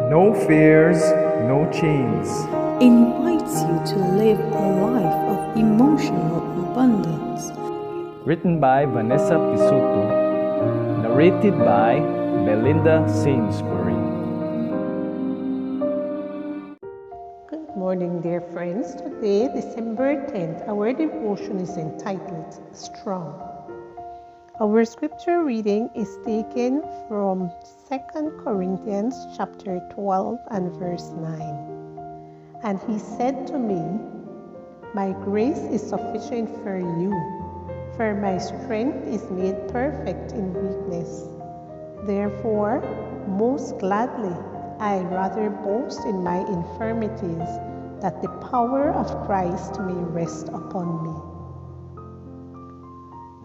No fears, no chains. Invites you to live a life of emotional abundance. Written by Vanessa Pisuto. Narrated by Belinda Sainsbury. Good morning, dear friends. Today, December 10th, our devotion is entitled Strong. Our scripture reading is taken from 2 Corinthians chapter 12 and verse 9. And he said to me, "My grace is sufficient for you, for my strength is made perfect in weakness. Therefore, most gladly, I rather boast in my infirmities, that the power of Christ may rest upon me."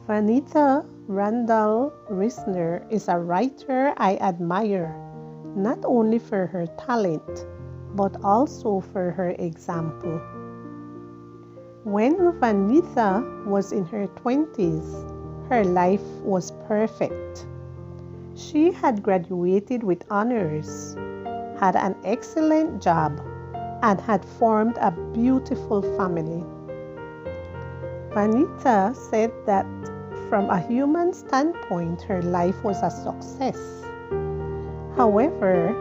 Vanita Randall Risner is a writer I admire, not only for her talent, but also for her example. When Vanita was in her 20s, her life was perfect. She had graduated with honors, had an excellent job, and had formed a beautiful family. Vanita said that from a human standpoint, her life was a success. However,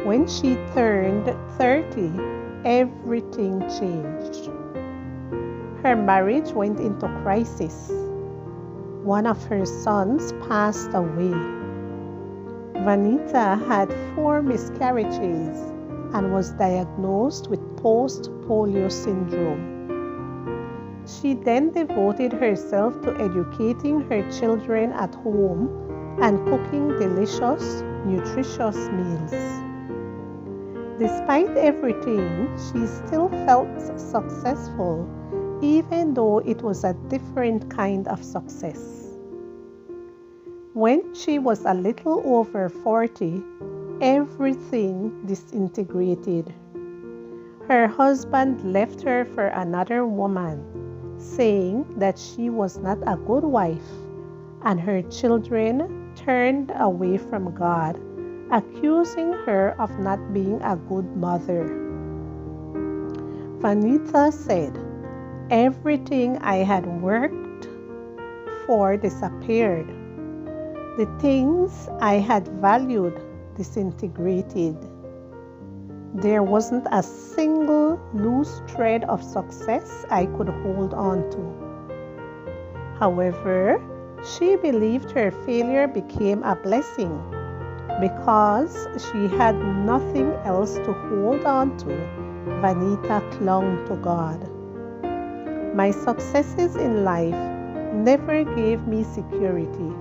when she turned 30, everything changed. Her marriage went into crisis. One of her sons passed away. Vanita had 4 miscarriages and was diagnosed with post-polio syndrome. She then devoted herself to educating her children at home and cooking delicious, nutritious meals. Despite everything, she still felt successful, even though it was a different kind of success. When she was a little over 40, everything disintegrated. Her husband left her for another woman, saying that she was not a good wife, and her children turned away from God, accusing her of not being a good mother. Vanita said, "Everything I had worked for disappeared. The things I had valued disintegrated. There wasn't a single loose thread of success I could hold on to." However, she believed her failure became a blessing because she had nothing else to hold on to. Vanita clung to God. "My successes in life never gave me security.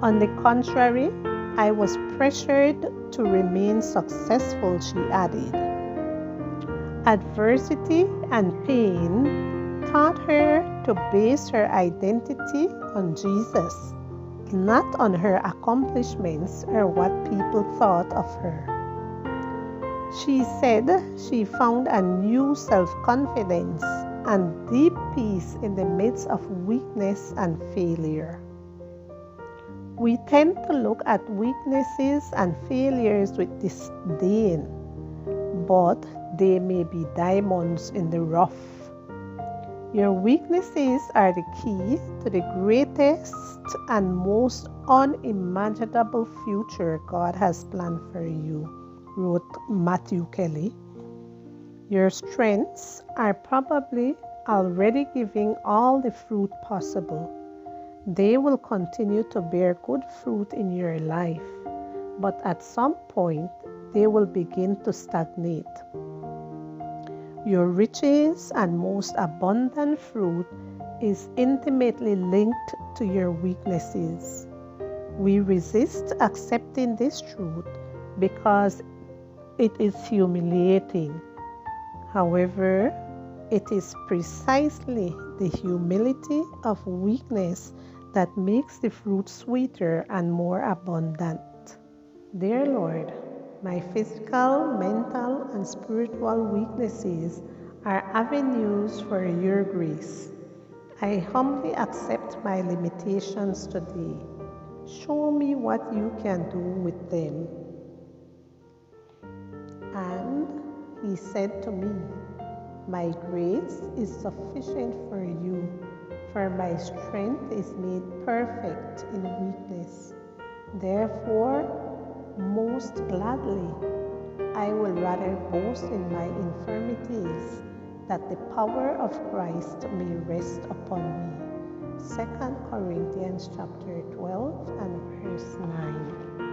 On the contrary, I was pressured to remain successful," she added. Adversity and pain taught her to base her identity on Jesus, not on her accomplishments or what people thought of her. She said she found a new self-confidence and deep peace in the midst of weakness and failure. We tend to look at weaknesses and failures with disdain, but they may be diamonds in the rough. Your weaknesses are the key to the greatest and most unimaginable future God has planned for you, wrote Matthew Kelly. Your strengths are probably already giving all the fruit possible. They will continue to bear good fruit in your life, but at some point, they will begin to stagnate. Your richest and most abundant fruit is intimately linked to your weaknesses. We resist accepting this truth because it is humiliating. However, it is precisely the humility of weakness that makes the fruit sweeter and more abundant. Dear Lord, my physical, mental, and spiritual weaknesses are avenues for your grace. I humbly accept my limitations today. Show me what you can do with them. said to me, "My grace is sufficient for you, for my strength is made perfect in weakness. Therefore, most gladly, I will rather boast in my infirmities, that the power of Christ may rest upon me." 2 Corinthians chapter 12 and verse 9.